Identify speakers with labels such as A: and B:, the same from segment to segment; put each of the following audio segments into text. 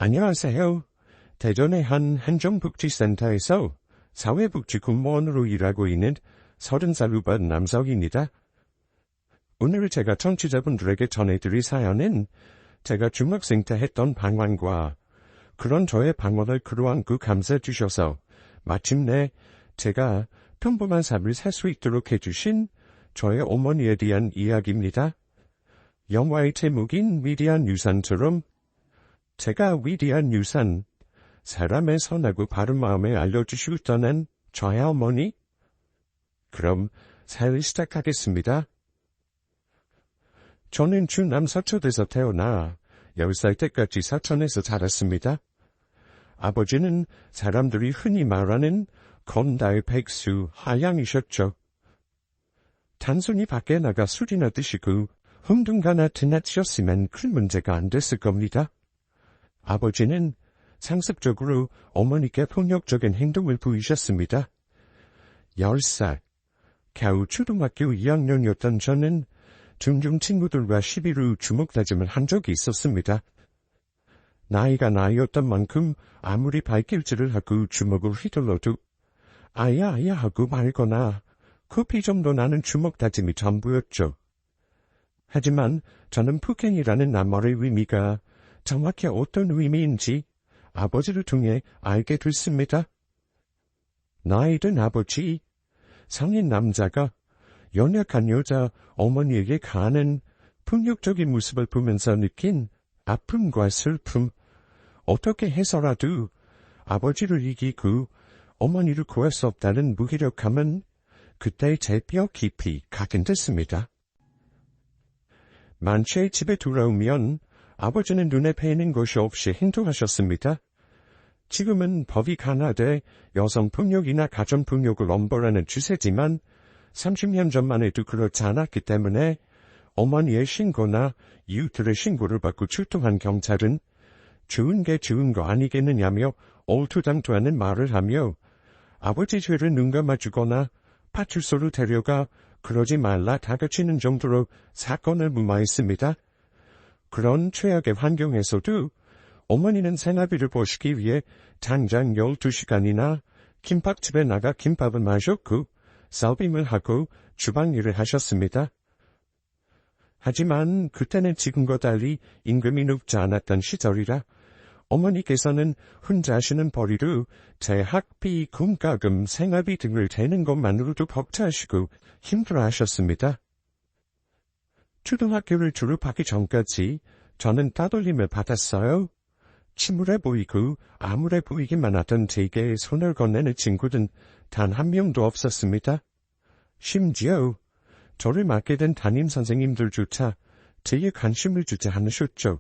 A: 안녕하세요. 대전의 한 행정복지센터에서 사회복지 공무원으로 일하고 있는 30살 후반 남성입니다. 오늘 제가 청취자분들에게 전해드릴 사연은 제가 중학생 때 했던 방황과 그런 저의 방황을 끌어안고 감사해 주셔서 마침내 제가 평범한 삶을 살 수 있도록 해주신 저의 어머니에 대한 이야기입니다. 영화의 제목인 위대한 유산처럼 제가 위대한 유산, 사람의 선하고 바른 마음을 알려주시고 떠난 저의 어머니? 그럼 사연을 시작하겠습니다. 저는 충남 서초에서 태어나 10살 때까지 사천에서 자랐습니다. 아버지는 사람들이 흔히 말하는 건달 백수 하양이셨죠. 단순히 밖에 나가 술이나 드시고 흥둥가나 드나치셨으면 큰 문제가 안 됐을 겁니다. 아버지는 상습적으로 어머니께 폭력적인 행동을 보이셨습니다. 10살, 겨우 초등학교 2학년이었던 저는 종종 친구들과 시비로 주먹다짐을 한 적이 있었습니다. 나이가 나이였던 만큼 아무리 발길질을 하고 주먹을 휘둘러도 아야 하고 말거나 코피 정도 나는 주먹다짐이 전부였죠. 하지만 저는 폭행이라는 낱말의 의미가 정확히 어떤 의미인지 아버지를 통해 알게 됐습니다. 나이 든 아버지, 성인 남자가 연약한 여자 어머니에게 가하는 폭력적인 모습을 보면서 느낀 아픔과 슬픔, 어떻게 해서라도 아버지를 이기고 어머니를 구할 수 없다는 무기력함은 그때 제 뼈 깊이 각인됐습니다. 만취해 집에 돌아오면 아버지는 눈에 뵈는 것이 없이 행동하셨습니다. 지금은 법이 가나돼 여성폭력이나 가정폭력을 엄벌하는 추세지만 30년 전만 해도 그렇지 않았기 때문에 어머니의 신고나 이웃들의 신고를 받고 출동한 경찰은 좋은 게 좋은 거 아니겠느냐며 얼토당토하는 말을 하며 아버지 죄를 눈감아주거나 파출소로 데려가 그러지 말라 다그치는 정도로 사건을 무마했습니다. 그런 최악의 환경에서도 어머니는 생활비를 버시기 위해 당장 12시간이나 김밥집에 나가 김밥을 마셨고 쌀빔을 하고 주방일을 하셨습니다. 하지만 그때는 지금과 달리 임금이 높지 않았던 시절이라 어머니께서는 혼자 하시는 벌이로 제 학비, 공과금, 생활비 등을 대는 것만으로도 벅차시고 힘들어하셨습니다. 초등학교를 졸업하기 전까지 저는 따돌림을 받았어요. 침울해 보이고 암울해 보이기만 하던 제게 손을 건네는 친구는 단 한 명도 없었습니다. 심지어 저를 맡게 된 담임선생님들조차 제게 관심을 주지 않으셨죠.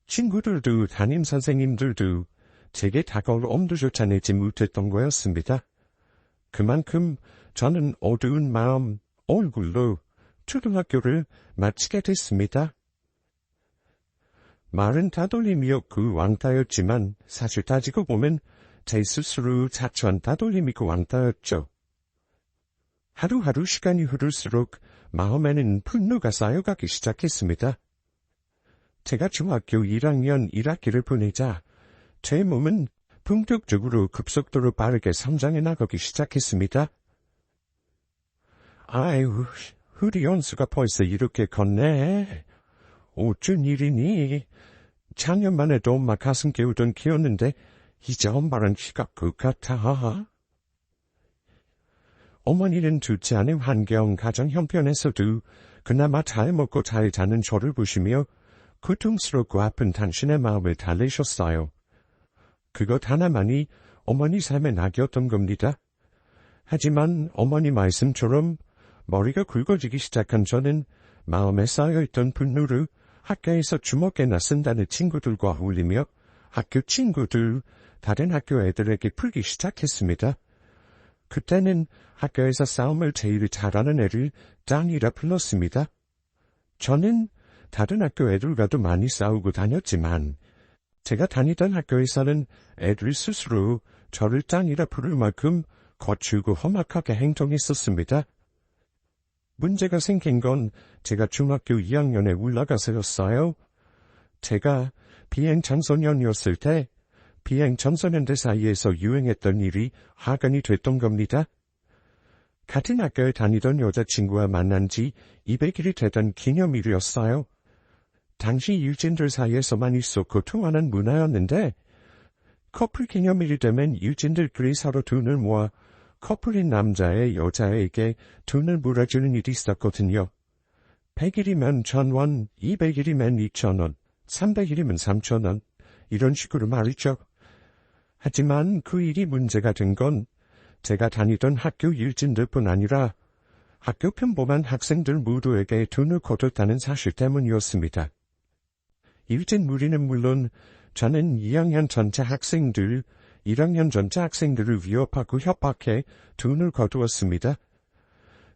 A: 친구들도 담임선생님들도 제게 다가올 엄두조차 내지 못했던 거였습니다. 그만큼 저는 어두운 마음, 얼굴로 초등학교를 마치게 됐습니다. 말은 따돌림이었고 왕따였지만 사실 따지고 보면 제 스스로 자초한 따돌림이고 왕따였죠. 하루하루 시간이 흐를수록 마음에는 분노가 쌓여가기 시작했습니다. 제가 중학교 1학년 1학기를 보내자 제 몸은 본격적으로 급속도로 빠르게 성장해 나가기 시작했습니다. 아유, 우리 연수가 벌써 이렇게 컸네. 어쩐 일이니? 작년만 해도 엄마 가슴 깨우던 키였는데 이제 엄마랑 키가 그 같아. 어머니는 좋지 않은 환경, 가정 형편에서도 그나마 잘 먹고 잘 자는 저를 보시며 고통스럽고 아픈 당신의 마음을 달래셨어요. 그것 하나만이 어머니 삶의 낙이었던 겁니다. 하지만 어머니 말씀처럼 머리가 굵어지기 시작한 저는 마음에 쌓여있던 분노를 학교에서 주먹에나 쓴다는 친구들과 어울리며 학교 친구들, 다른 학교 애들에게 풀기 시작했습니다. 그때는 학교에서 싸움을 제일 잘하는 애를 짱이라 불렀습니다. 저는 다른 학교 애들과도 많이 싸우고 다녔지만 제가 다니던 학교에서는 애들 스스로 저를 짱이라 부를 만큼 거칠고 험악하게 행동했었습니다. 문제가 생긴 건 제가 중학교 2학년에 올라가서였어요. 제가 비행 청소년이었을 때 비행 청소년들 사이에서 유행했던 일이 화근이 됐던 겁니다. 같은 학교에 다니던 여자친구와 만난 지 200일이 되던 기념일이었어요. 당시 유진들 사이에서만 있었고 통하는 문화였는데 커플 기념일이 되면 유진들끼리 서로 돈을 모아 커플인 남자의 여자에게 돈을 물어주는 일이 있었거든요. 100일이면 1,000원, 200일이면 2,000원, 300일이면 3,000원, 이런 식으로 말이죠. 하지만 그 일이 문제가 된 건 제가 다니던 학교 일진들뿐 아니라 학교 평범한 학생들 모두에게 돈을 거뒀다는 사실 때문이었습니다. 일진 무리는 물론 저는 2학년 전체 학생들, 1학년 전체 학생들을 위협하고 협박해 돈을 거두었습니다.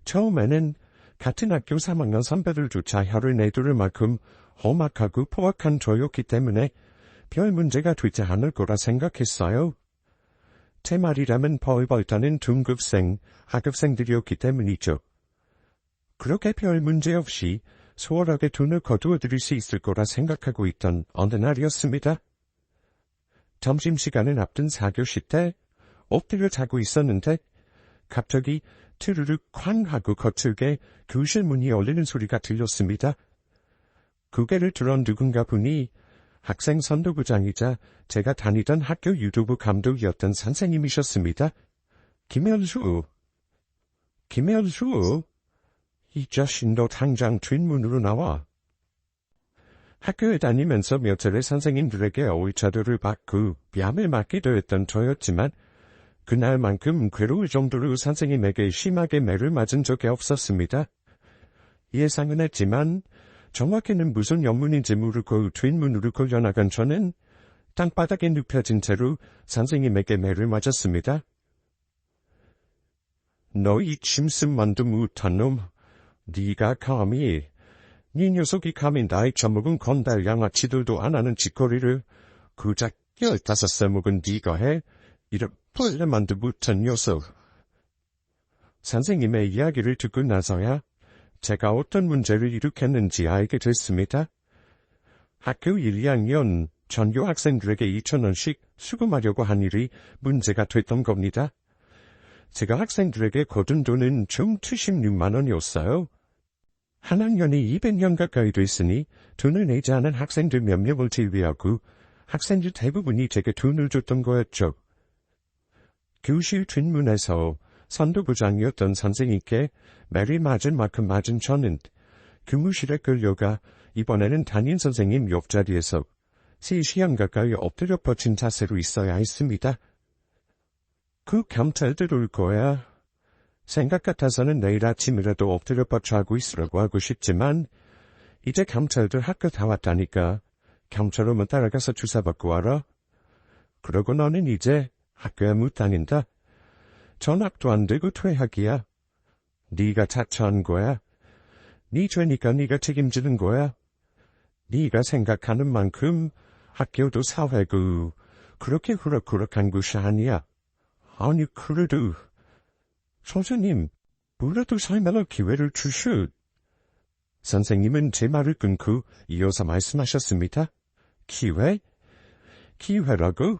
A: 처음에는 같은 학교 3학년 선배들조차 혀를 내두를 만큼 험악하고 포악한 저였기 때문에 별 문제가 되지 않을 거라 생각했어요. 제 말이라면 벌벌 떠는 등급생, 하급생들이었기 때문이죠. 그렇게 별 문제 없이 수월하게 돈을 거두어 드릴 수 있을 거라 생각하고 있던 어느 날이었습니다. 점심시간을 앞둔 4교시 때 엎드려 자고 있었는데 갑자기 트르륵 쾅 하고 거칠게 교실 문이 열리는 소리가 들렸습니다. 고개를 들어 누군가 보니 학생 선도부장이자 제가 다니던 학교 유도부 감독이었던 선생님이셨습니다. 김현수, 이 자식 너 당장 뒷문으로 나와. 학교에 다니면서 몇 차례 선생님들에게 어울차도를 받고 뺨을 맞기도 했던 저였지만 그날만큼 괴로울 정도로 선생님에게 심하게 매를 맞은 적이 없었습니다. 예상은 했지만 정확히는 무슨 영문인지 모르고 뒷문으로 걸려나간 저는 땅바닥에 눕혀진 채로 선생님에게 매를 맞았습니다. 너 이 침습만도 못한 놈, 네가 감히, 네 녀석이 감히 나이 처먹은 건달 양아치들도 안 하는 짓거리를 고작 15살 먹은 네가 해? 이런 폴레만도 못한 녀석. 선생님의 이야기를 듣고 나서야 제가 어떤 문제를 일으켰는지 알게 됐습니다. 학교 1, 2학년 전교 학생들에게 2,000원씩 수금하려고 한 일이 문제가 됐던 겁니다. 제가 학생들에게 거둔 돈은 총 76만 원이었어요. 한 학년이 200년 가까이 됐으니 돈을 내지 않은 학생들 몇 명을 제외하고 학생들 대부분이 제게 돈을 줬던 거였죠. 교실 뒷문에서 선도부장이었던 선생님께 매를 맞은 만큼 맞은 저는 교무실에 끌려가 이번에는 담임 선생님 옆자리에서 3시간 가까이 엎드려 뻗친 자세로 있어야 했습니다. 그 경찰들 올 거야. 생각 같아서는 내일 아침이라도 엎드려 뻗쳐 하고 있으라고 하고 싶지만 이제 경찰들 학교 다 왔다니까 경찰 오면 따라가서 주사받고 와라. 그러고 너는 이제 학교에 못 다닌다. 전학도 안 되고 퇴학이야. 네가 자처한 거야. 네 죄니까 네가 책임지는 거야. 네가 생각하는 만큼 학교도 사회고 그렇게 후락후락한 곳이 아니야. 아니 그래도 선생님, 뭐라도 설명할 기회를 주시오. 선생님은 제 말을 끊고 이어서 말씀하셨습니다. 기회? 기회라고?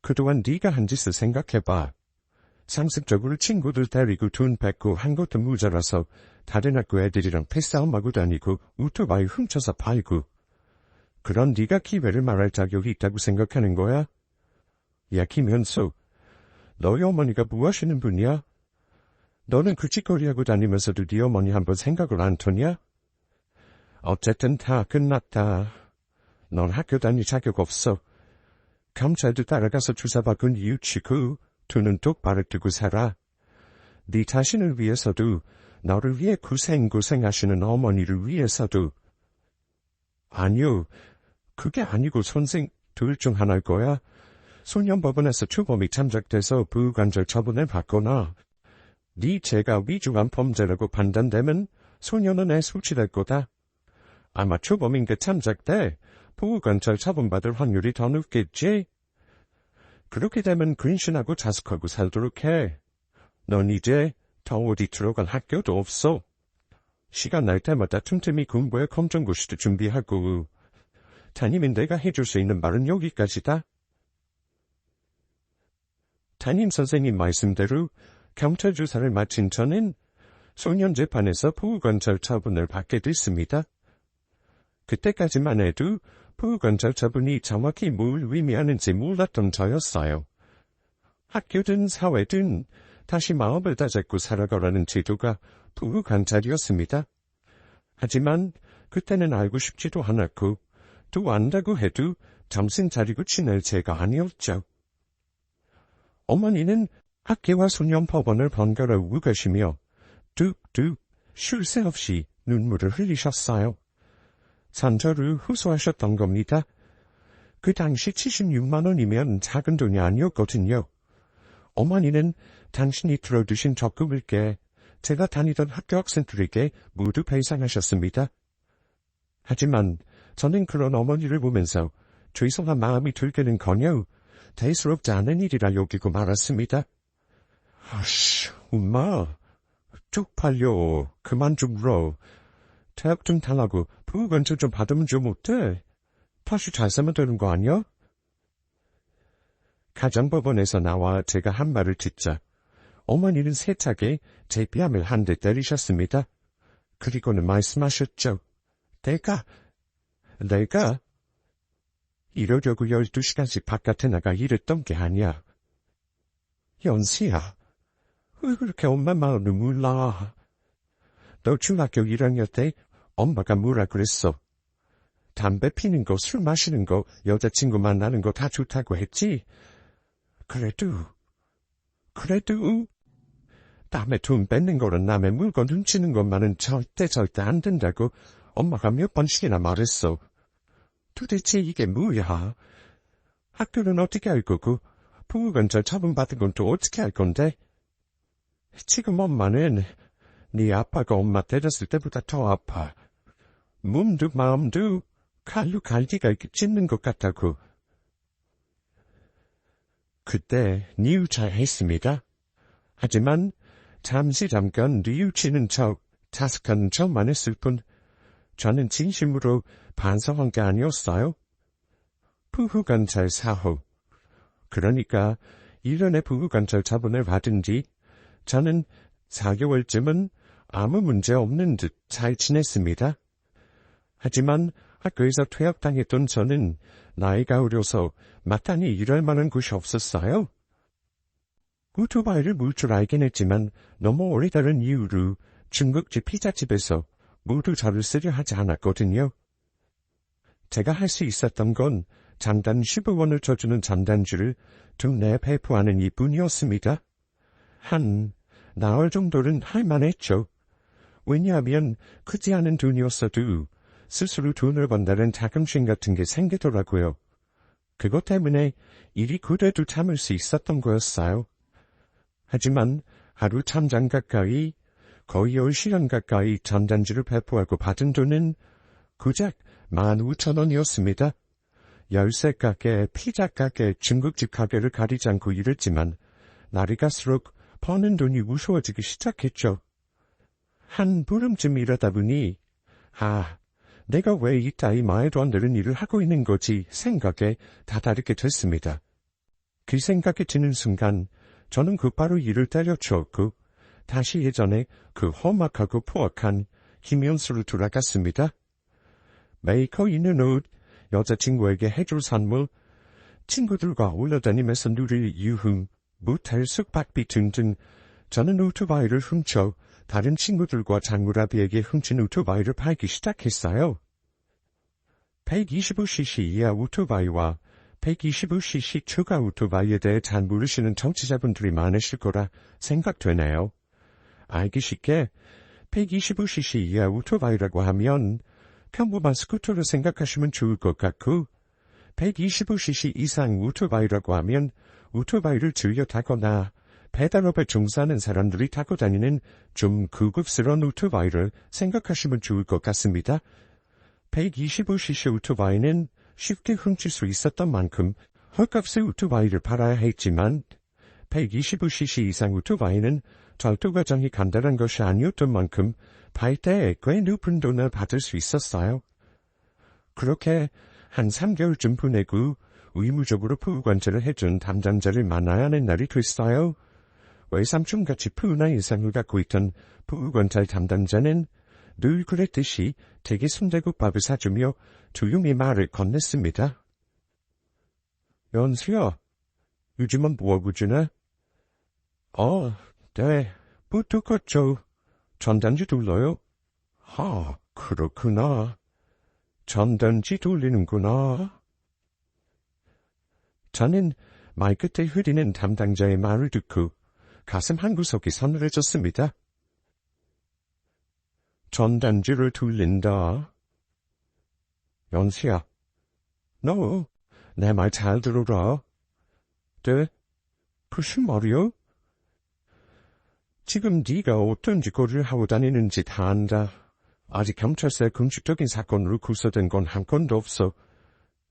A: 그동안 네가 한 짓을 생각해봐. 상습적으로 친구들 데리고 돈 뺏고 한 것도 모자라서 다른 학교 애들이랑 패싸움하고 다니고 오토바이 훔쳐서 팔고. 그런 네가 기회를 말할 자격이 있다고 생각하는 거야? 야 김현수, 너희 어머니가 뭐 하시는 분이야? 너는 그 짓거리하고 다니면서도 네 어머니 한번 생각을 안 터냐? 어쨌든 다 끝났다. 넌 학교 다닐 자격 없어. 경찰도 따라가서 주사받은 이유 치고 돈은 똑바로 두고 살아. 네 자신을 위해서도 너를 위해 고생하시는 어머니를 위해서도. 아니요. 그게 아니고 선생 둘 중 하나일 거야. 소년법원에서 추범이 참작돼서 부관절 처분을 받거나 네 죄가 위중한 범죄라고 판단되면 소년은 애수치될 거다. 아마 추범인 게 참작돼 부관절 처분받을 확률이 더 높겠지? 그렇게 되면 근신하고 자숙하고 살도록 해. 넌 이제 더 어디 들어갈 학교도 없어. 시간 날 때마다 틈틈이 공부에 검정고시도 준비하고 담임인 내가 해줄 수 있는 말은 여기까지다. 담임 선생님 말씀대로 경찰 조사를 마친 저는 소년 재판에서 보호관찰 처분을 받게 됐습니다. 그때까지만 해도 보호관찰 처분이 정확히 뭘 의미하는지 몰랐던 저였어요. 학교든 사회든 다시 마음을 다잡고 살아가라는 제도가 보호관찰이었습니다. 하지만 그때는 알고 싶지도 않았고 또 안다고 해도 정신 차리고 지낼 제가 아니었죠. 어머니는 학교와 소년법원을 번갈아 오고 가시며 뚝뚝 쉴 새 없이 눈물을 흘리셨어요. 산저를 호소하셨던 겁니다. 그 당시 76만 원이면 작은 돈이 아니었거든요. 어머니는 당신이 들어두신 적금을 깨 제가 다니던 학교 학생들에게 모두 배상하셨습니다. 하지만 저는 그런 어머니를 보면서 죄송한 마음이 들기는커녕 대수롭지 않은 일이라 여기고 말았습니다. 아씨, 엄마, 쪽팔려. 그만 좀 울어. 대학 좀 달라고 보호관찰 좀 받으면 좀 어때? 다시 잘 살면 되는 거 아니야? 가정법원에서 나와 제가 한 말을 듣자 어머니는 세차게 제 뺨을 한 대 때리셨습니다. 그리고는 말씀하셨죠. 내가 이러려고 12시간씩 바깥에 나가 일했던 게 아니야. 연수야, 왜 그렇게 엄마 마음을 몰라? 너 중학교 1학년 때 엄마가 뭐라 그랬어? 담배 피는 거, 술 마시는 거, 여자친구 만나는 거 다 좋다고 했지? 그래도 남의 돈 뺏는 거랑 남의 물건 훔치는 것만은 절대 안 된다고 엄마가 몇 번씩이나 말했어. 도대체 이게 뭐야? 학교는 어떻게 할 거고 보호관찰 처분받은 건 또 어떻게 할 건데? 지금 엄마는 네 아빠가 엄마 때렸을 때보다 더 아파. 몸도 마음도 칼로 갈기가 찢는 것 같다고. 그때 뉘우쳐했습니다. 하지만 잠깐 뉘우치는 척 자숙하는 척만 했을 뿐 저는 진심으로 반성한 게 아니었어요. 보호관찰 사후. 그러니까 1년의 보호관찰 처분을 받은 뒤 저는 4개월쯤은 아무 문제 없는 듯 잘 지냈습니다. 하지만 학교에서 퇴학당했던 저는 나이가 어려서 마땅히 일할 만한 곳이 없었어요. 오토바이를 몰 줄 알긴 했지만 너무 오래 다른 이유로 중국집 피자집에서 모두 저를 쓰려 하지 않았거든요. 제가 할 수 있었던 건 장단 15원을 쳐주는 장단주를 동네에 배포하는 이뿐이었습니다. 한 나흘 정도는 할 만했죠. 왜냐하면 크지 않은 돈이었어도 스스로 돈을 번다는 자긍심 같은 게 생기더라고요. 그것 때문에 일이 고돼도 참을 수 있었던 거였어요. 하지만 하루 참장 가까이, 거의 10시간 가까이 장단지를 배포하고 받은 돈은 고작 15,000원이었습니다. 열쇠 가게, 피자 가게, 중국집 가게를 가리지 않고 일했지만 날이 갈수록 버는 돈이 무서워지기 시작했죠. 한 보름쯤 일하다 보니 내가 왜 이따위 말도 안 되는 일을 하고 있는 거지 생각에 다다르게 됐습니다. 그 생각이 드는 순간 저는 곧바로 일을 때려쳤고 다시 예전에 그 험악하고 포악한 김현수로 돌아갔습니다. 메이커 있는 옷, 여자친구에게 해줄 선물, 친구들과 올라다니면서 누릴 유흥, 모텔 숙박비 등등 저는 오토바이를 훔쳐 다른 친구들과 장무라비에게 훔친 오토바이를 팔기 시작했어요. 125cc 이하 오토바이와 125cc 초과 오토바이에 대해 잘 모르시는 청취자분들이 많으실 거라 생각되네요. 알기 쉽게 125cc 이하 오토바이라고 하면 평범한 스쿠터를 생각하시면 좋을 것 같고 125cc 이상 오토바이라고 하면 오토바이를 즐겨 타거나 배달업에 종사하는 사람들이 타고 다니는 좀 고급스러운 오토바이를 생각하시면 좋을 것 같습니다. 125cc 오토바이는 쉽게 훔칠 수 있었던 만큼 헐값의 오토바이를 팔아야 했지만 125cc 이상 오토바이는 절도 과정이 간단한 것이 아니었던 만큼 팔 때 꽤 높은 돈을 받을 수 있었어요. 그렇게 한 3개월쯤 보내고 의무적으로 부관찰을 해준 담당자를 만나야 하는 날이 됐어요. 외삼촌같이 푸나 인상을 갖고 있던 부관찰 담당자는 늘 그랬듯이 댁에 순대국밥을 사주며 조용히 말을 건넸습니다. 연수야, 요즘은 뭐하고 지내? 네, 부탁했죠. 전단지 돌려요? 그렇구나. 전단지 돌리는구나. 저는 말끝에 흐리는 담당자의 말을 듣고 가슴 한구석이 서늘해졌습니다. 전단지를 돌린다. 연수야, 너 내 말 잘 들어라. 네? 무슨 말이요? 지금 네가 어떤 짓거리를 하고 다니는지 다 안다. 아직 경찰서에 금식적인 사건으로 구속된 건 한 건도 없어.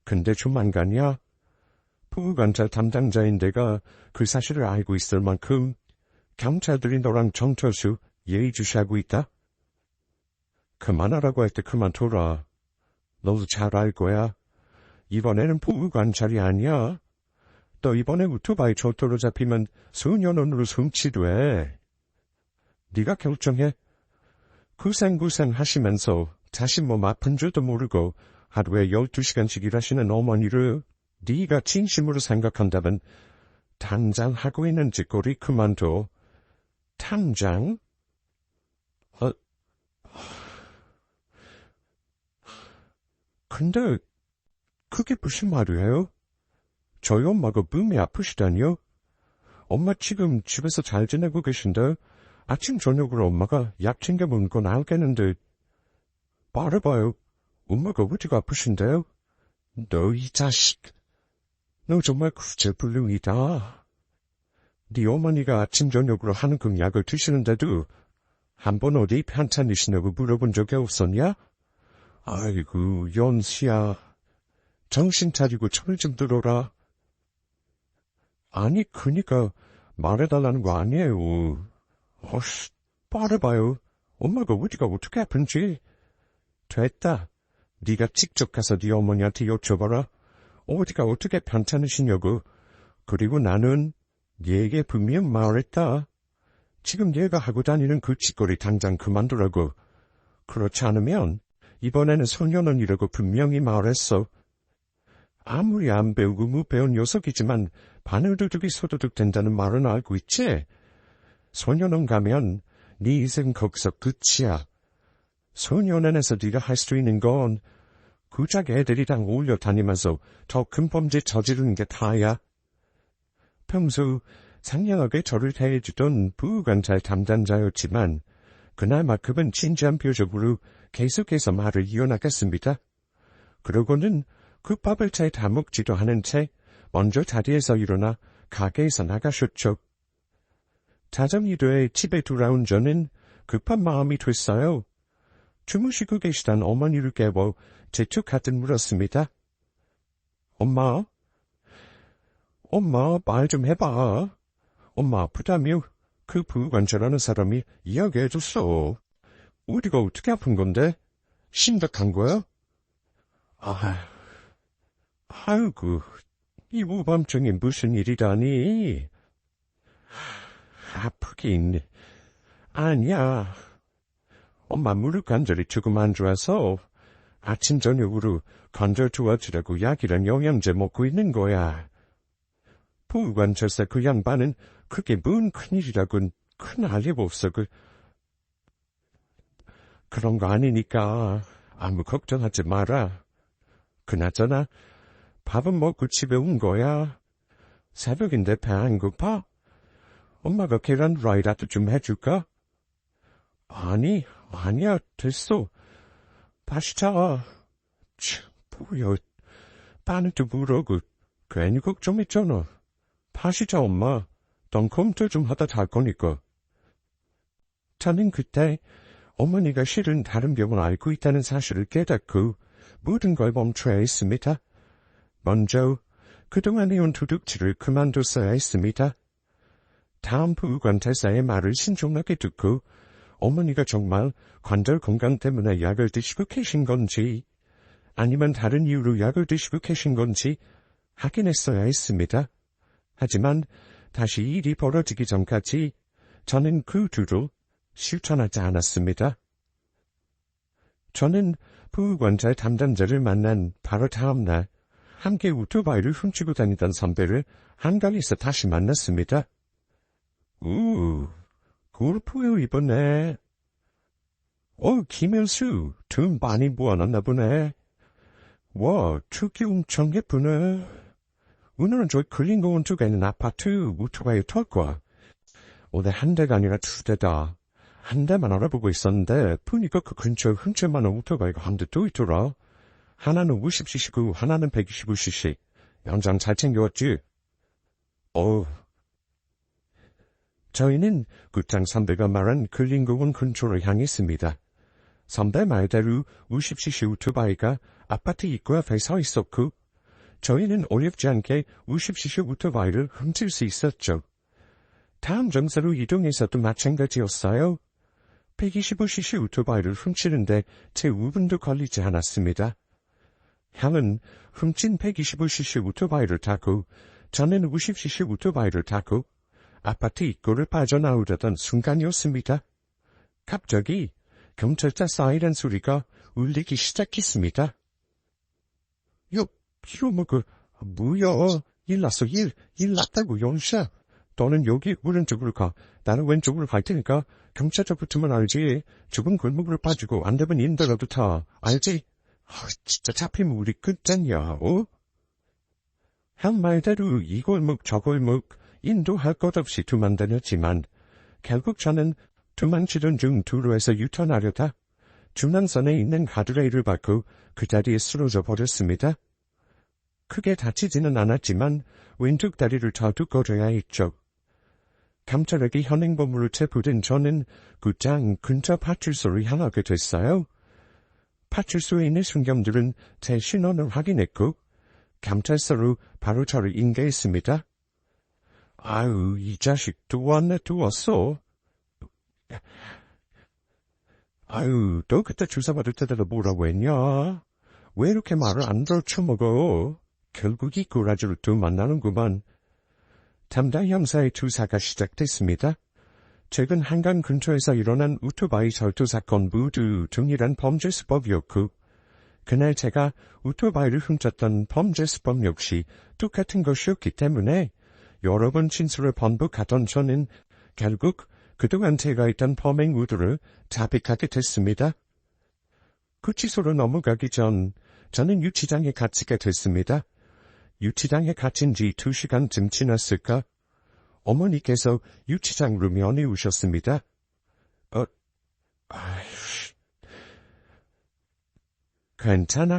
A: 근데 조만간이야. 부관찰 담당자인 내가 그 사실을 알고 있을 만큼 경찰들이 너랑 정철수 예의주시하고 있다. 그만하라고 할 때 그만둬라. 너도 잘 알 거야. 이번에는 부관찰이 아니야. 너 이번에 오토바이 조토로 잡히면 수년원으로 송치돼. 네가 결정해. 구생구생 하시면서 자신 몸 아픈 줄도 모르고 하루에 12시간씩 일하시는 어머니를 네가 진심으로 생각한다면 당장 하고 있는 짓거리 그만둬. 당장? 근데 그게 무슨 말이에요? 저희 엄마가 몸이 아프시다니요? 엄마 지금 집에서 잘 지내고 계신데 아침 저녁으로 엄마가 약 챙겨 먹는 건 알겠는데 말해봐요. 엄마가 어디가 아프신데요? 너 이 자식. 너 정말 구제불능이다. 네 어머니가 아침 저녁으로 하는 그 약을 드시는데도 한 번 어디 편찮으시냐고 물어본 적이 없었냐? 아이고 연수야. 정신 차리고 철 좀 들어라. 아니 그니까 말해달라는 거 아니에요. 말해봐요. 엄마가 어디가 어떻게 아픈지. 됐다. 네가 직접 가서 네 어머니한테 여쭤봐라. 어디가 어떻게 편찮으시냐고. 그리고 나는 네게 분명 말했다. 지금 얘가 하고 다니는 그 짓거리 당장 그만두라고. 그렇지 않으면 이번에는 소년원이라고 분명히 말했어. 아무리 안 배우고 무배운 녀석이지만 바늘도둑이 소도둑 된다는 말은 알고 있지? 소년원 가면 네 인생 거기서 끝이야. 소년원에서 네가 할 수 있는 건 고작 애들이랑 어울려 다니면서 더 큰 범죄 저지르는 게 다야. 평소 상냥하게 저를 대해주던 부관찰 담당자였지만 그날만큼은 진지한 표정으로 계속해서 말을 이어나갔습니다. 그러고는 국밥을 채 다 먹지도 않은 채 먼저 자리에서 일어나 가게에서 나가셨죠. 자정이 돼 집에 돌아온 저는 급한 마음이 됐어요. 주무시고 계시던 어머니를 깨워 재촉하듯 물었습니다. 엄마 말 좀 해봐. 엄마 아프다며 그 부관찰하는 사람이 이야기해줬어. 어디가 어떻게 아픈 건데? 심각한 거야? 아이고, 이 우밤중에 무슨 일이라니? 아프긴. 아니야. 엄마 무릎 관절이 조금 안 좋아서 아침 저녁으로 관절 좋아지라고 약이랑 영양제 먹고 있는 거야. 부관찰사 그 양반은 그게 뭔 큰일이라곤 큰 알림 없어. 그런 거 아니니까 아무 걱정하지 마라. 그나저나 밥은 먹고 집에 온 거야. 새벽인데 배 안 고파? 엄마가 계란 후라이라도 좀 해줄까? 아니야, 됐어. 다시 자. 뭐야, 빠는도 물어고 괜히 걱정했잖아. 다시 자, 엄마. 넌 컴퓨터 좀 하다 잘 거니까. 저는 그때 어머니가 실은 다른 병을 앓고 있다는 사실을 깨닫고 모든 걸 멈춰야 했습니다. 먼저 그동안 해온 도둑질을 그만뒀어야 했습니다. 다음 부관찰사의 말을 신중하게 듣고 어머니가 정말 관절 건강 때문에 약을 드시고 계신 건지 아니면 다른 이유로 약을 드시고 계신 건지 확인했어야 했습니다. 하지만 다시 일이 벌어지기 전까지 저는 그 둘을 실천하지 않았습니다. 저는 보호관찰 담당자를 만난 바로 다음 날 함께 오토바이를 훔치고 다니던 선배를 한강에서 다시 만났습니다. 골프웨어 입었네. 김현수, 돈 많이 모아놨나 보네. 와, 축이 엄청 예쁘네. 오늘은 저희 클린공원 쪽에 있는 아파트 오토바이 탈 거야. 오늘 한 대가 아니라 2대다. 한 대만 알아보고 있었는데 보니까 그 근처에 훔칠만한 오토바이가 한 대 또 있더라. 하나는 50cc고 하나는 125cc. 연장 잘 챙겨왔지? 저희는 구장 선배가 말한 클린공원 근처로 향했습니다. 선배 말대로 50cc 오토바이가 아파트 입구 앞에 서 있었고 저희는 어렵지 않게 50cc 오토바이를 훔칠 수 있었죠. 다음 정사로 이동해서도 마찬가지였어요. 125cc 오토바이를 훔치는데 채 5분도 걸리지 않았습니다. 형은 훔친 125cc 오토바이를 타고 저는 50cc 오토바이를 타고 아파트 입구를 빠져나오려던 순간이었습니다. 갑자기 경찰차 사이렌 소리가 울리기 시작했습니다. 이러면 뭐야? 일 났다고, 영샤. 너는 여기 오른쪽으로 가. 나는 왼쪽으로 갈 테니까 경찰차 붙으면 알지. 좁은 골목으로 빠지고 안 되면 인더라도 타. 알지? 진짜 잡히면 우리 끝장이야, 한 말대로 이 골목 저 골목 인도할 것 없이 두만다녔지만 결국 저는 도망치던 중 도로에서 유턴하려다 중앙선에 있는 가드레일을 밟고 그 자리에 쓰러져 버렸습니다. 크게 다치지는 않았지만 왼쪽 다리를 더 걸어야 했죠. 경찰에게 현행범으로 체포된 저는 구장 근처 파출소를 향하게 됐어요. 파출소에 있는 순경들은 제 신원을 확인했고 경찰서로 바로 저를 인계했습니다. 아유, 이 자식 또 왔어. 아유, 너 그때 주사 받을 때도 뭐라고 했냐? 왜 이렇게 말을 안 들어쳐먹어? 결국 이 꼬라지를 또 만나는구만. 담당 형사의 조사가 시작됐습니다. 최근 한강 근처에서 일어난 오토바이 절도 사건 모두 동일한 범죄 수법이었고 그날 제가 오토바이를 훔쳤던 범죄 수법 역시 똑같은 것이었기 때문에 여러 번 진술을 번복하던 저는 결국 그동안 제가 했던 범행 의도를 자백하게 됐습니다. 구치소로 넘어가기 전 저는 유치장에 갇히게 됐습니다. 유치장에 갇힌 지 2시간쯤 지났을까? 어머니께서 유치장으로 면회 오셨습니다.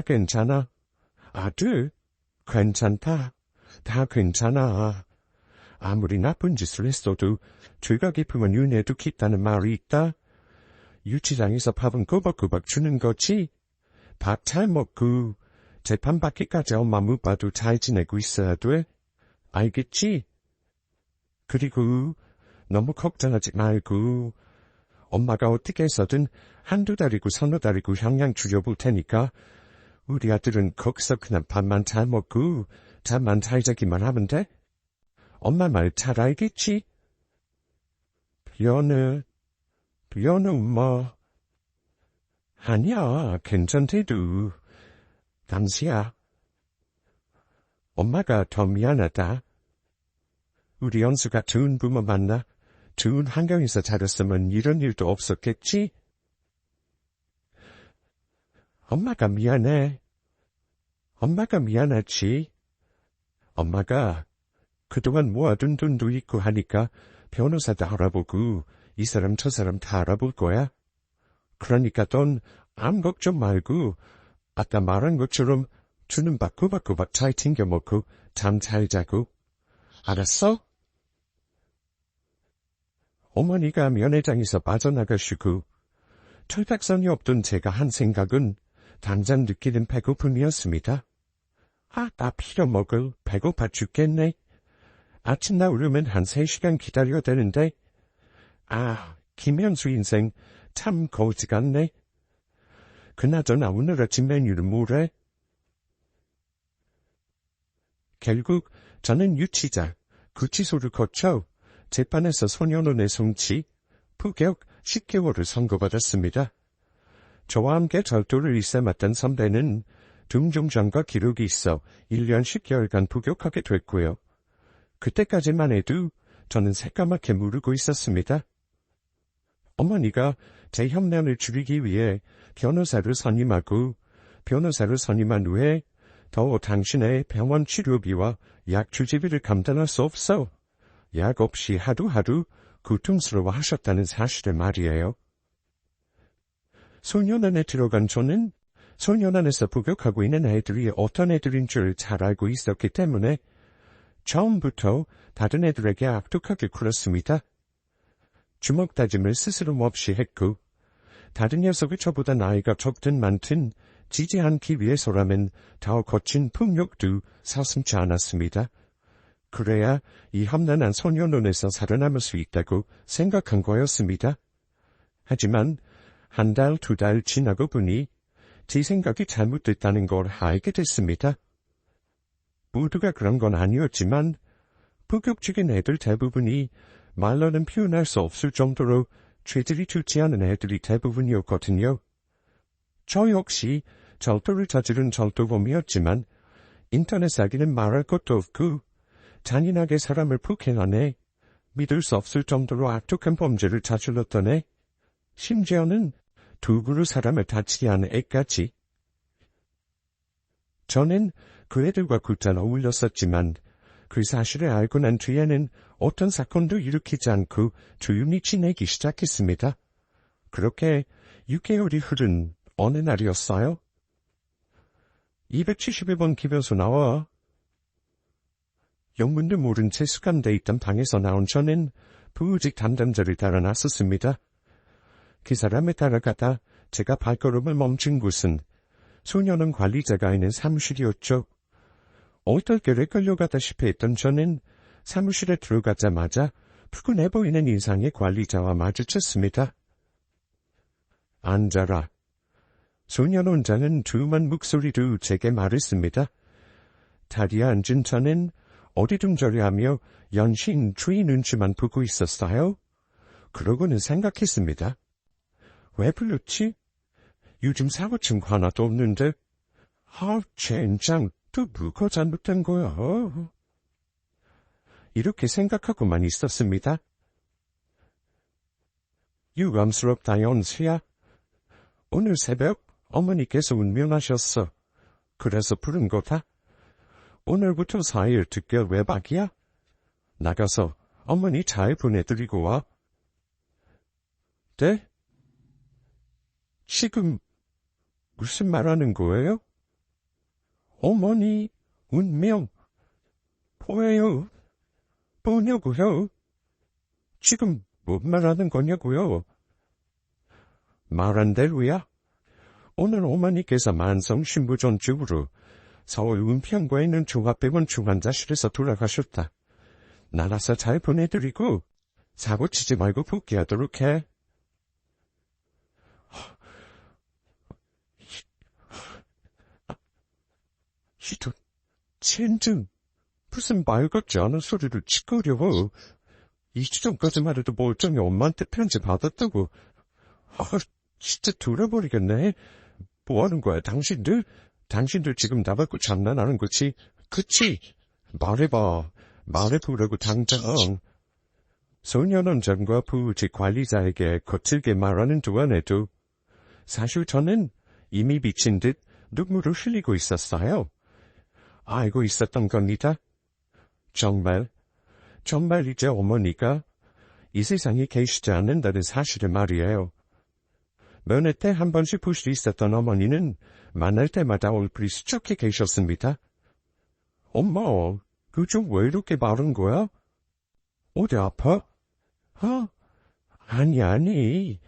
A: 괜찮아. 아들, 괜찮다. 다 괜찮아. 아무리 나쁜 짓을 했어도 죄가 깊으면 윤회도 깊다는 말이 있다. 유치장에서 밥은 꼬박꼬박 주는 거지. 밥 잘 먹고 재판 받기까지 엄마 못 봐도 잘 지내고 있어야 돼. 알겠지? 그리고 너무 걱정하지 말고 엄마가 어떻게 해서든 한두 달이고 서너 달이고 형량 줄여볼 테니까 우리 아들은 거기서 그냥 밥만 잘 먹고 잠만 잘 자기만 하면 돼? 엄마 말 잘 알겠지? 미안해, 엄마. 아니야, 괜찮대도. 남시야. 엄마가 더 미안하다. 우리 연수가 좋은 부모 만나 좋은 환경에서 자랐으면 이런 일도 없었겠지? 엄마가 미안해. 엄마가 미안하지. 엄마가 그동안 모아둔 돈도 있고 하니까 변호사도 알아보고 이 사람 저 사람 다 알아볼 거야. 그러니까 넌 아무 걱정 말고 아까 말한 것처럼 주는 밥 꼬박꼬박 잘 챙겨 먹고 잠 잘 자고. 알았어? 어머니가 면회장에서 빠져나가시고 철딱선이 없던 제가 한 생각은 당장 느끼는 배고픔이었습니다. 나 필요 먹을 배고파 죽겠네. 아침 나오려면 한 3시간 기다려야 되는데. 김현수 인생 참 거지 같네. 그나저나 오늘 아침 메뉴는 뭐래? 결국 저는 유치자, 구치소를 거쳐 재판에서 소년원의 송치, 부격 10개월을 선고받았습니다. 저와 함께 절도를 일삼았던 선배는 등종장과 기록이 있어 1년 10개월간 부격하게 됐고요. 그때까지만 해도 저는 새까맣게 모르고 있었습니다. 어머니가 제 혐년을 줄이기 위해 변호사를 선임하고 변호사를 선임한 후에 더 당신의 병원 치료비와 약 주치비를 감당할 수 없어 약 없이 하루하루 고통스러워 하셨다는 사실을 말이에요. 소년원에 들어간 저는 소년원에서 복역하고 있는 애들이 어떤 애들인 줄 잘 알고 있었기 때문에 처음부터 다른 애들에게 악독하게 굴었습니다. 주먹 다짐을 스스럼 없이 했고 다른 녀석이 저보다 나이가 적든 많든 지지 않기 위해서라면 더 거친 폭력도 서슴지 않았습니다. 그래야 이 험난한 소년원에서 살아남을 수 있다고 생각한 거였습니다. 하지만 한 달, 2달 지나고 보니 제 생각이 잘못됐다는 걸 알게 됐습니다. 모두가 그런 건 아니었지만 폭력적인 애들 대부분이 말로는 표현할 수 없을 정도로 죄질이 좋지 않은 애들이 대부분이었거든요. 저 역시 절도를 저지른 절도범이었지만 인터넷 사기는 말할 것도 없고 잔인하게 사람을 폭행한 애, 믿을 수 없을 정도로 악독한 범죄를 저질렀던 애, 심지어는 도구로 사람을 다치게 하는 애까지. 저는 그 애들과 곧잘 어울렸었지만 그 사실을 알고 난 뒤에는 어떤 사건도 일으키지 않고 조용히 지내기 시작했습니다. 그렇게 6개월이 흐른 어느 날이었어요. 271번 기별소 나와. 영문도 모른 채 수감돼 있던 방에서 나온 저는 부직 담당자를 따라 나섰습니다. 그 사람에 따라가다 제가 발걸음을 멈춘 곳은 소년원 관리자가 있는 사무실이었죠. 얼떨결에 끌려가다시피 했던 저는 사무실에 들어가자마자 푸근해 보이는 인상의 관리자와 마주쳤습니다. 앉아라. 소년원장은 두만 목소리로 제게 말했습니다. 다리에 앉은 저는 어리둥절해하며 연신 주인 눈치만 보고 있었어요. 그러고는 생각했습니다. 왜 불렀지? 요즘 사고친 거 하나도 없는데. 젠장, 또 뭐가 잘못된 거야? 이렇게 생각하고만 있었습니다. 유감스럽다, 연수야. 오늘 새벽 어머니께서 운명하셨어. 그래서 부른 거다. 오늘부터 4일 특별 외박이야. 나가서 어머니 잘 보내드리고 와. 네? 지금 무슨 말하는 거예요? 어머니 운명 뭐예요? 뭐냐고요? 지금 뭔 말하는 거냐고요? 말한 대로야. 오늘 어머니께서 만성 신부전증으로 서울 은평구에 있는 종합병원 중환자실에서 돌아가셨다. 나라서 잘 보내드리고 사고 치지 말고 복귀하도록 해. 이도 젠장 무슨 말 같지 않은 소리를 짓거려. 2주 전까지만 해도 멀쩡히 엄마한테 편지 받았다고. 진짜 돌아버리겠네. 뭐하는 거야 당신들? 당신들 지금 나받고 장난하는 거지? 그치? 말해봐. 말해보라고 당장. 소년원장과 부직 관리자에게 거칠게 말하는 동안에도 사실 저는 이미 미친 듯 눈물을 흘리고 있었어요. 알고 있었던 겁니다. 정말 이제 어머니가 이 세상에 계시지 않는다는 사실을 말이에요. 면회 때 한 번씩 볼 수 있었던 어머니는 만날 때마다 얼굴이 수척해 계셨습니다. 엄마, 그좀 왜 이렇게 마른 거야? 어디 아파? 아니.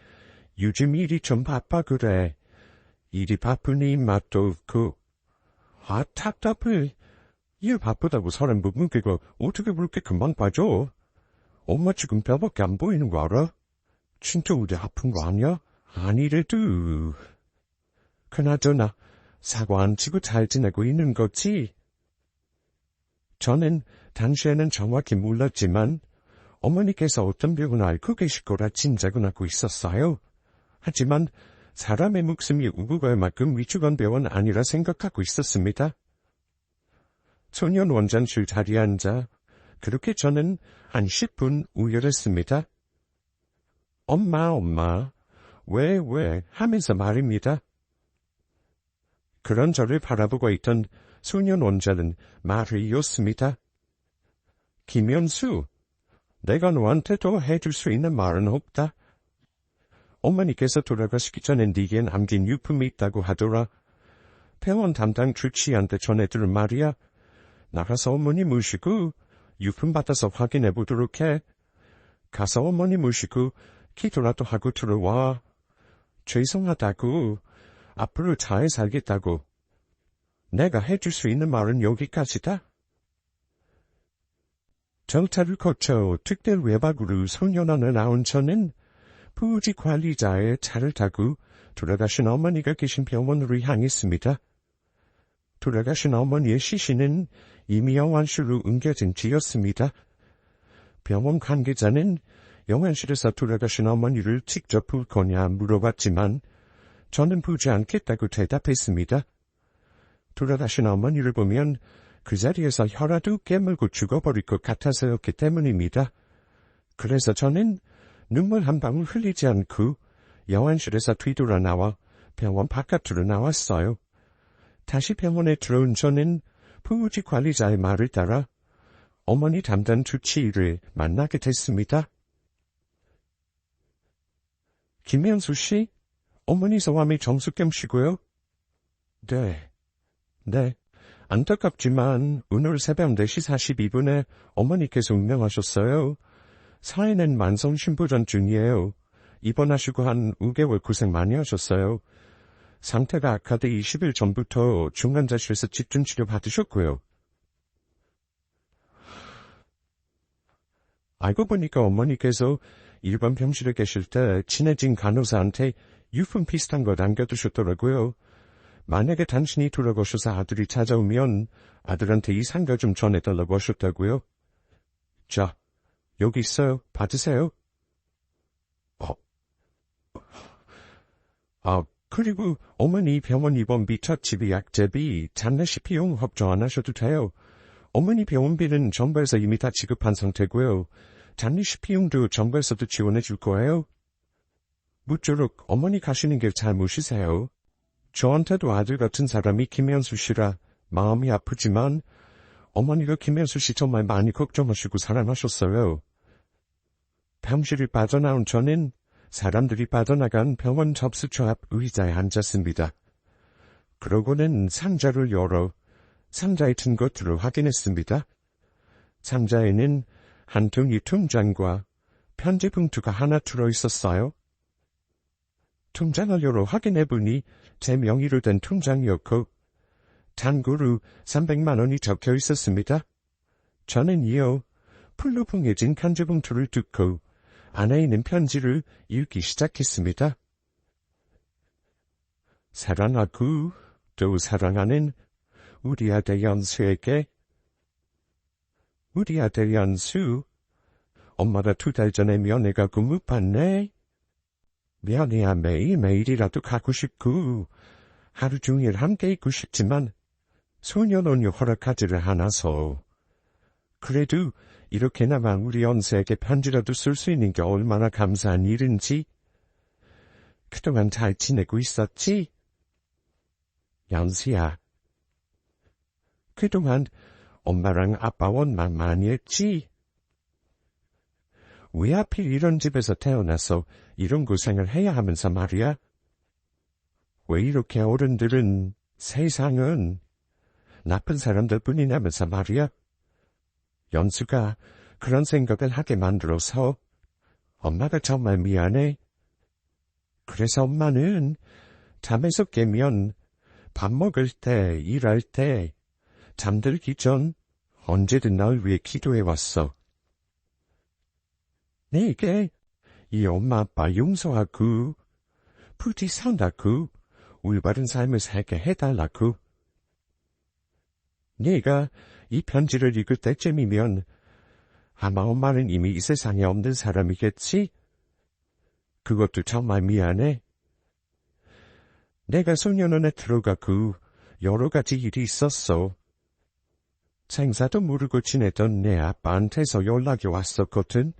A: 요즘 일이 좀 바빠 그래. 일이 바쁘니 입맛도 없고. 답답해. 일 바쁘다고 사람 못 뭉개고 어떻게 그렇게 금방 빠져? 엄마 지금 뼈밖에 안 보이는 거 알아? 진짜 어디 아픈 거 아니야? 아니래도. 그나저나 사고 안 치고 잘 지내고 있는 거지? 저는 당시에는 정확히 몰랐지만 어머니께서 어떤 병을 앓고 계실 거라 짐작은 하고 있었어요. 하지만 사람의 목숨이 우국할 만큼 위축한 병은 아니라 생각하고 있었습니다. 소년 원장실 자리에 앉아 그렇게 저는 한 10분 우열했습니다. 엄마, 왜 하면서 말입니다. 그런 저를 바라보고 있던 소년 원장은 말을 이었습니다. 김현수, 내가 너한테 더 해줄 수 있는 말은 없다. 어머니께서 돌아가시기 전에 네게 남긴 유품이 있다고 하더라. 병원 담당 주치의한테 전해들은 말이야. 나가서 어머니 모시고 유품 받아서 확인해 보도록 해. 가서 어머니 모시고 기도라도 하고 들어와. 죄송하다고. 앞으로 잘 살겠다고. 내가 해줄 수 있는 말은 여기까지다. 절차를 거쳐 특별 외박으로 소년원에 나온 저는 부지 관리자의 차를 타고 돌아가신 어머니가 계신 병원으로 향했습니다. 돌아가신 어머니의 시신은 이미 영안실로 옮겨진 뒤였습니다. 병원 관계자는 영안실에서 돌아가신 어머니를 직접 볼 거냐 물어봤지만 저는 보지 않겠다고 대답했습니다. 돌아가신 어머니를 보면 그 자리에서 혀라도 깨물고 죽어버릴 것 같아서였기 때문입니다. 그래서 저는 눈물 한 방울 흘리지 않고 영안실에서 뒤돌아 나와 병원 바깥으로 나왔어요. 다시 병원에 들어온 저는 부지 관리자의 말을 따라 어머니 담당 주치의를 만나게 됐습니다. 김현수 씨, 어머니 성함이 정숙겸 씨고요? 네. 안타깝지만 오늘 새벽 4시 42분에 어머니께서 운명하셨어요. 사인은 만성심부전 중이에요. 입원하시고 한 5개월 고생 많이 하셨어요. 상태가 악화돼 20일 전부터 중환자실에서 집중치료 받으셨고요. 알고 보니까 어머니께서 일반 병실에 계실 때 친해진 간호사한테 유품 비슷한 거 남겨두셨더라고요. 만약에 당신이 돌아가셔서 아들이 찾아오면 아들한테 이 상가 좀 전해달라고 하셨다고요. 자, 여기 있어요. 받으세요. 그리고 어머니 병원 입원비, 처치비, 약제비, 장례식 비용 걱정 안 하셔도 돼요. 어머니 병원비는 정부에서 이미 다 지급한 상태고요. 장례식 비용도 정부에서도 지원해 줄 거예요. 무쪼록 어머니 가시는 길 잘 모시세요. 저한테도 아들 같은 사람이 김현수 씨라 마음이 아프지만 어머니가 김현수 씨 정말 많이 걱정하시고 사랑하셨어요. 병실을 빠져나온 저는 사람들이 빠져나간 병원 접수처 앞 의자에 앉았습니다. 그러고는 상자를 열어 상자에 든 것들을 확인했습니다. 상자에는 한 통이 통장과 편지 봉투가 하나 들어있었어요. 통장을 열어 확인해보니 제 명의로 된 통장이었고 단고로 300만 원이 적혀 있었습니다. 저는 이어 풀로 봉해진 편지 봉투를 뜯고 안에 있는 편지를 읽기 시작했습니다. 사랑하고 또 사랑하는 우리 아들 연수에게. 우리 아들 연수, 엄마가 2달 전에 면회 가고 못 봤네. 면회야 매일매일이라도 가고 싶고 하루 종일 함께 있고 싶지만 소년원이 허락하지를 않아서. 그래도 이렇게나마 우리 연수에게 편지라도 쓸 수 있는 게 얼마나 감사한 일인지. 그동안 잘 지내고 있었지? 연수야, 그동안 엄마랑 아빠 원망 많이 했지? 왜 하필 이런 집에서 태어나서 이런 고생을 해야 하면서 말이야? 왜 이렇게 어른들은, 세상은 나쁜 사람들 뿐이냐면서 말이야? 연수가 그런 생각을 하게 만들어서 엄마가 정말 미안해. 그래서 엄마는 잠에서 깨면 밥 먹을 때, 일할 때, 잠들기 전 언제든 날 위해 기도해왔어. 내게 이 엄마 아빠 용서하고 부디 산다고 올바른 삶을 살게 해달라고. 네가 이 편지를 읽을 때쯤이면 아마 엄마는 이미 이 세상에 없는 사람이겠지? 그것도 정말 미안해. 내가 소년원에 들어가고 여러 가지 일이 있었어. 생사도 모르고 지내던 내 아빠한테서 연락이 왔었거든.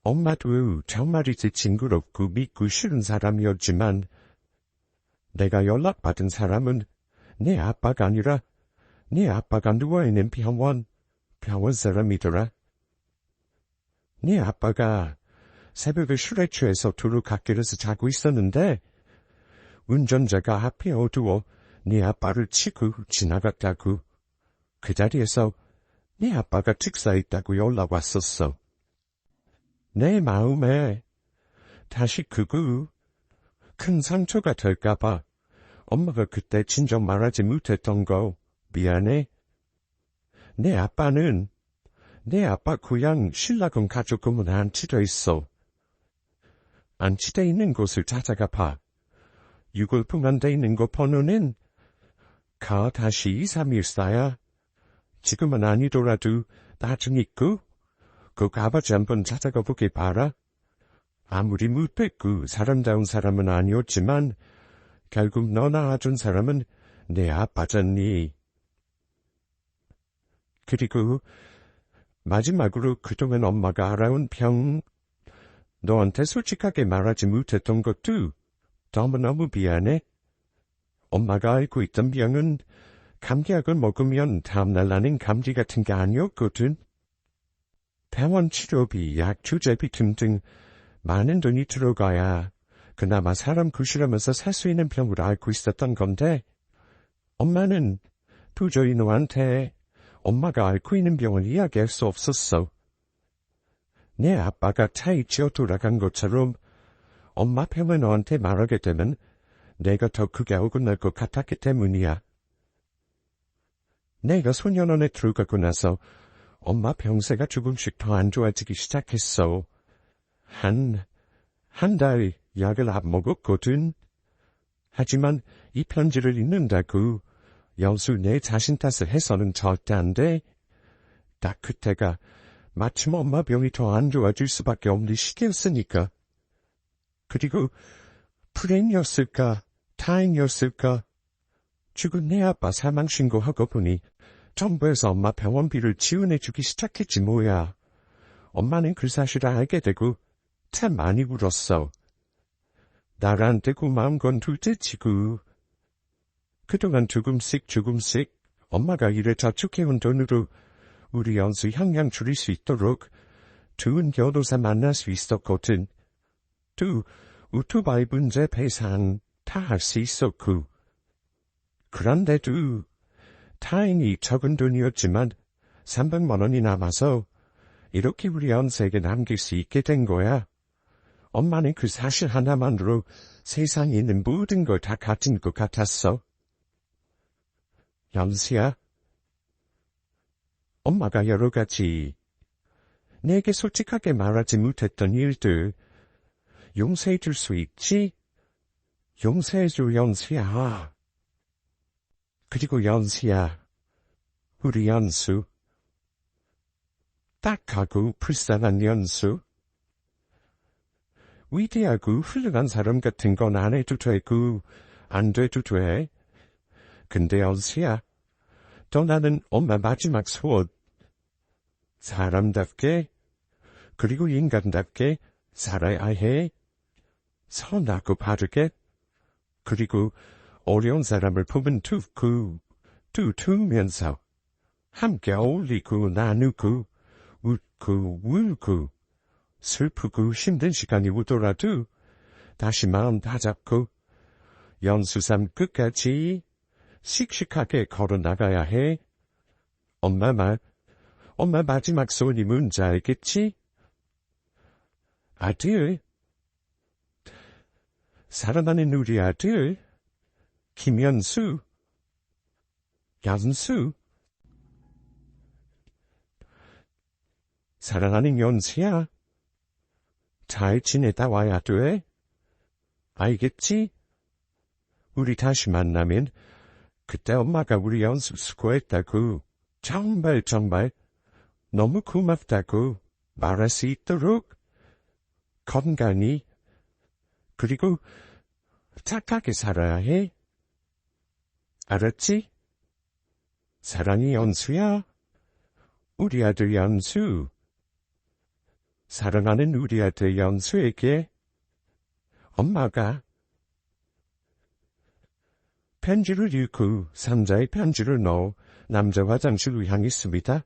A: 엄마도 정말이지 징그럽고 믿고 싫은 사람이었지만 내가 연락받은 사람은 내 아빠가 아니라 내 아빠가 누워있는 병원 사람이더라. 네 아빠가 새벽에 술에 취해서 두루갓길에서 자고 있었는데 운전자가 앞이 어두워 네 아빠를 치고 지나갔다고. 그 자리에서 네 아빠가 즉사했다고 연락 왔었어. 내 마음에 다시 큰 상처가 될까봐 엄마가 그때 진정 말하지 못했던 거 미안해. 내 아빠는 내 아빠 고향 신라군 가족금은 안치돼 있어. 안치돼 있는 곳을 찾아가 봐. 유골풍안돼 있는 곳 번호는 다시 231사야. 지금은 아니더라도 나중 있고 그 아버지 한번 찾아가 보길 바라. 아무리 못됐고 사람다운 사람은 아니었지만 결국 너 낳아준 사람은 내 아빠잖니. 그리고 마지막으로 그동안 엄마가 알아온 병, 너한테 솔직하게 말하지 못했던 것도 너무너무 미안해. 엄마가 알고 있던 병은 감기약을 먹으면 다음날 나는 감기 같은 게 아니었거든. 병원 치료비, 약 주제비 등등 많은 돈이 들어가야 그나마 사람 구실하면서 살 수 있는 병으로 알고 있었던 건데 엄마는 도저히 너한테 엄마가 앓고 있는 병을 이야기할 수 없었어. 내 아빠가 차에 치여 돌아간 것처럼 엄마 병을 너한테 말하게 되면 내가 더 크게 억울할 것 같았기 때문이야. 내가 소년원에 들어가고 나서 엄마 병세가 조금씩 더 안 좋아지기 시작했어. 한 달 약을 안 먹었거든. 하지만 이 편지를 읽는다고 연수 내 자신 탓을 해서는 절대 안 돼. 딱 그때가 마침 엄마 병이 더 안 좋아질 수밖에 없는 시기였으니까. 그리고 불행이었을까 다행이었을까. 죽은 내 아빠 사망 신고하고 보니 정부에서 엄마 병원비를 지원해주기 시작했지 뭐야. 엄마는 그 사실을 알게 되고 참 많이 울었어. 나한테 고마운 건 둘째치고 그동안 조금씩 엄마가 일에 저축해온 돈으로 우리 연수 형량 줄일 수 있도록 좋은 교도사 만날 수 있었거든. 또 오토바이 문제 배상 다 할 수 있었고. 그런데도 다행히 적은 돈이었지만 300만 원이 남아서 이렇게 우리 연수에게 남길 수 있게 된 거야. 엄마는 그 사실 하나만으로 세상에 있는 모든 걸 다 가진 것 같았어. 연수야, 엄마가 여러 가지 내게 솔직하게 말하지 못했던 일들 용서해 줄 수 있지? 용서해 줘, 연수야. 그리고 연수야, 우리 연수. 딱하고 불쌍한 연수. 위대하고 훌륭한 사람 같은 건 안 해도 되고 안 돼도 돼. 근데 연수야, 또 나는 엄마 마지막 소원. 사람답게 그리고 인간답게 살아야 해. 선하고 바르게. 그리고 어려운 사람을 보면 두면서 함께 어울리고 나누고 웃고 울고 슬프고 힘든 시간이 오더라도 다시 마음 다잡고 연수삼 끝까지 씩씩하게 걸어나가야 해. 엄마 마지막 소원이 뭔지 알겠지? 아들, 사랑하는 우리 아들, 김연수, 연수. 사랑하는 연수야, 잘 지내다 와야 돼. 알겠지? 우리 다시 만나면 그때 엄마가 우리 연수 수고했다고 정말 너무 고맙다고 말할 수 있도록 건강히 그리고 착하게 살아야 해. 알았지? 사랑이 연수야. 우리 아들 연수. 사랑하는 우리 아들 연수에게 엄마가 편지를 읽고 상자에 편지를 넣어 남자 화장실로 향했습니다.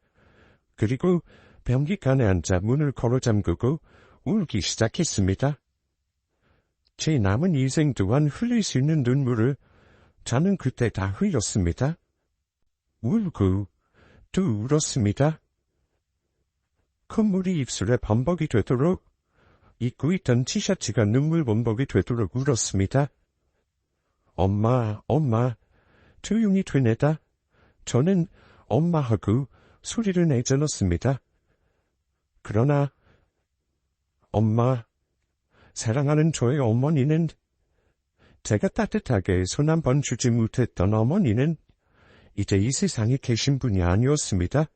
A: 그리고 변기칸에 앉아 문을 걸어 잠그고 울기 시작했습니다. 제 남은 인생 동안 흘릴 수 있는 눈물을 저는 그때 다 흘렸습니다. 울고 또 울었습니다. 콧물이 입술에 범벅이 되도록 입고 있던 티셔츠가 눈물 범벅이 되도록 울었습니다. 엄마, 조용히 되내다. 저는 엄마하고 소리를 내질렀습니다. 그러나 엄마, 사랑하는 저의 어머니는 제가 따뜻하게 손 한 번 주지 못했던 어머니는 이제 이 세상에 계신 분이 아니었습니다.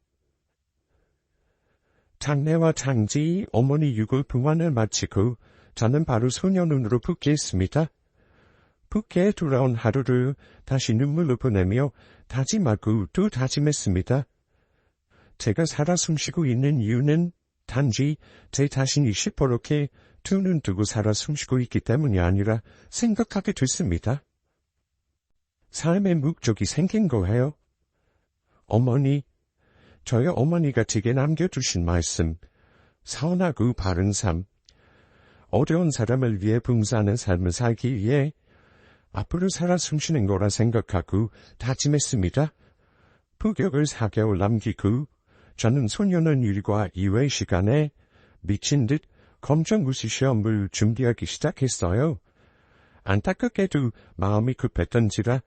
A: 장례와 장지, 어머니 유골 봉환을 마치고 저는 바로 소년원으로 복귀했습니다. 복귀에 돌아온 하루를 다시 눈물로 보내며 다짐하고 또 다짐했습니다. 제가 살아 숨쉬고 있는 이유는 단지 제 자신이 시퍼렇게 두 눈 뜨고 살아 숨쉬고 있기 때문이 아니라 생각하게 됐습니다. 삶의 목적이 생긴 거예요. 저희 어머니가 제게 남겨두신 말씀, 선하고 바른 삶, 어려운 사람을 위해 봉사하는 삶을 살기 위해 앞으로 살아 숨쉬는 거라 생각하고 다짐했습니다. 부격을 4개월 남기고 저는 소년원 일과 이외 시간에 미친 듯 검정고시 시험을 준비하기 시작했어요. 안타깝게도 마음이 급했던지라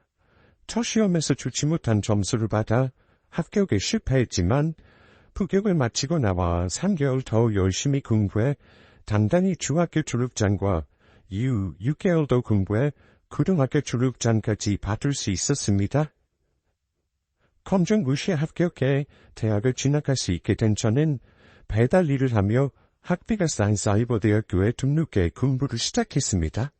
A: 첫 시험에서 좋지 못한 점수를 받아 합격에 실패했지만 부격을 마치고 나와 3개월 더 열심히 공부해 단단히 중학교 졸업장과 이후 6개월 더 공부해 고등학교 졸업장까지 받을 수 있었습니다. 검정고시에 합격해 대학을 진학할 수 있게 된 저는 배달 일을 하며 학비가 쌓인 사이버대학교에 등록해 공부를 시작했습니다.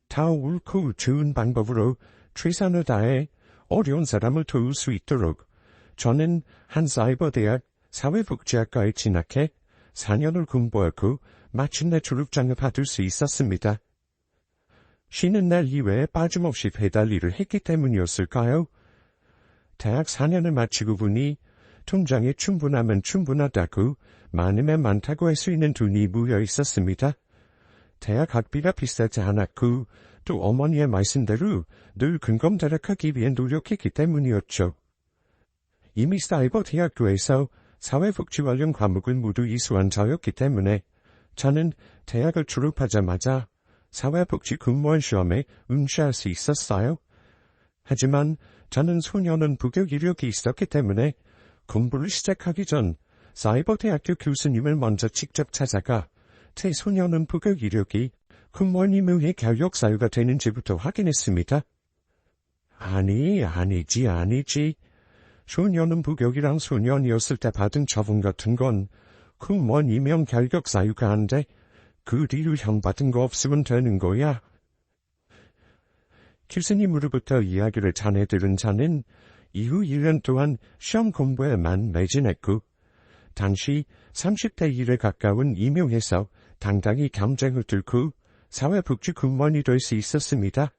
A: 다 옳고 좋은 방법으로 최선을 다해 어려운 사람을 도울 수 있도록 저는 한 사이버대학 사회복지학과에 진학해 4년을 공부하고 마침내 졸업장을 받을 수 있었습니다. 쉬는 날 이외에 빠짐없이 배달 일을 했기 때문이었을까요? 대학 4년을 마치고 보니 통장에 충분하면 충분하다고 많으면 많다고 할 수 있는 돈이 모여 있었습니다. 대학 학비가 비싸지 않았고 또 어머니의 말씀대로 늘 근검다락하기 위해 노력했기 때문이었죠. 이미 사이버 대학교에서 사회복지 관련 과목을 모두 이수한 저였기 때문에 저는 대학을 졸업하자마자 사회복지 공무원 시험에 응시할 수 있었어요. 하지만 저는 소년원 부격 이력이 있었기 때문에 공부를 시작하기 전 사이버대학교 교수님을 먼저 직접 찾아가 제 소년원 부격 이력이 공무원 의무의 교육 사유가 되는지부터 확인했습니다. 아니지. 소년원 부격이랑 소년이었을 때 받은 처분 같은 건 공무원 임용 결격 사유가 안 돼. 그 뒤로 형 받은 거 없으면 되는 거야. 교수님으로부터 이야기를 전해 들은 저는 이후 1년 동안 시험 공부에만 매진했고 당시 30대 1에 가까운 임용에서 당당히 경쟁을 뚫고 사회복지 공무원이 될 수 있었습니다.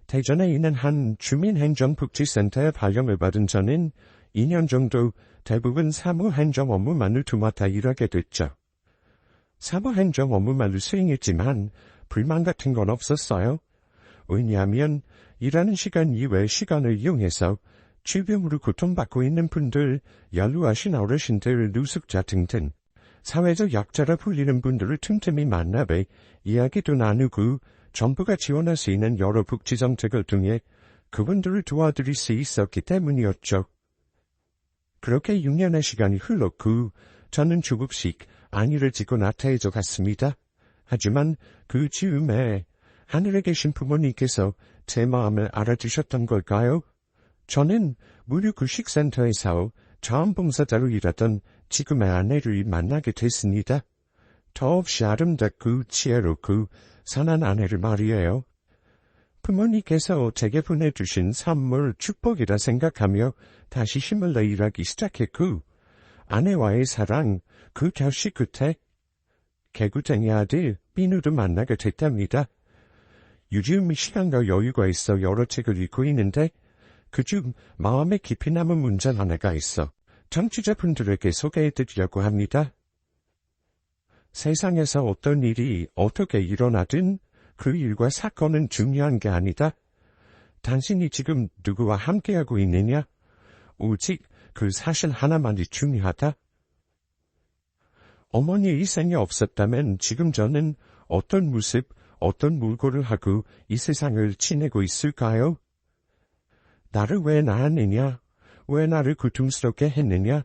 A: 대전에 있는 한 주민행정복지센터에 발령을 받은 저는 2년 정도 대부분 사무행정 업무만을 맡아 일하게 됐죠. 사무행정 업무만을 수행했지만 불만 같은 건 없었어요. 왜냐하면 일하는 시간 이외의 시간을 이용해서 질병으로 고통받고 있는 분들, 연루하신 어르신들, 노숙자 등등 사회적 약자라 불리는 분들을 틈틈이 만나뵈 이야기도 나누고 정부가 지원할 수 있는 여러 복지 정책을 통해 그분들을 도와드릴 수 있었기 때문이었죠. 그렇게 6년의 시간이 흘렀고 저는 조금씩 안위를 짓고 나태해져 갔습니다. 하지만 그 즈음에 하늘에 계신 부모님께서 제 마음을 알아주셨던 걸까요? 저는 무료구식센터에서 자원봉사자로 일하던 지금의 아내를 만나게 됐습니다. 더없이 아름답고 지혜롭고 선한 아내를 말이에요. 부모님께서 제게 보내주신 선물 축복이라 생각하며 다시 힘을 내 일하기 시작했고, 아내와의 사랑, 그 결식 끝에 개구쟁이 아들 민우를 만나게 됐답니다. 요즘 시간과 여유가 있어 여러 책을 읽고 있는데 그중 마음에 깊이 남은 문장 하나가 있어 청취자분들에게 소개해드리려고 합니다. 세상에서 어떤 일이 어떻게 일어나든 그 일과 사건은 중요한 게 아니다. 당신이 지금 누구와 함께하고 있느냐? 오직 그 사실 하나만이 중요하다. 어머니의 희생이 없었다면 지금 저는 어떤 모습, 어떤 물고를 하고 이 세상을 지내고 있을까요? 나를 왜 낳았느냐? 왜 나를 고통스럽게 했느냐?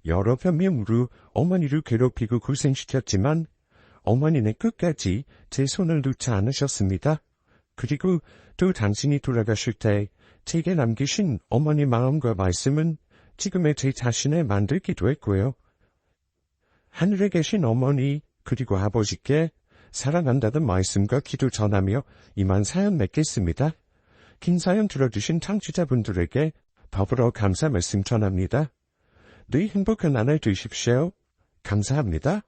A: 여러 변명으로 어머니를 괴롭히고 고생시켰지만 어머니는 끝까지 제 손을 놓지 않으셨습니다. 그리고 또 당신이 돌아가실 때 제게 남기신 어머니 마음과 말씀은 지금의 제 자신을 만들기도 했고요. 하늘에 계신 어머니 그리고 아버지께 사랑한다는 말씀과 기도 전하며 이만 사연 맺겠습니다. 긴 사연 들어주신 청취자분들에게 더불어 감사 말씀 전합니다. 늘 행복한 한 해 되십시오. 감사합니다.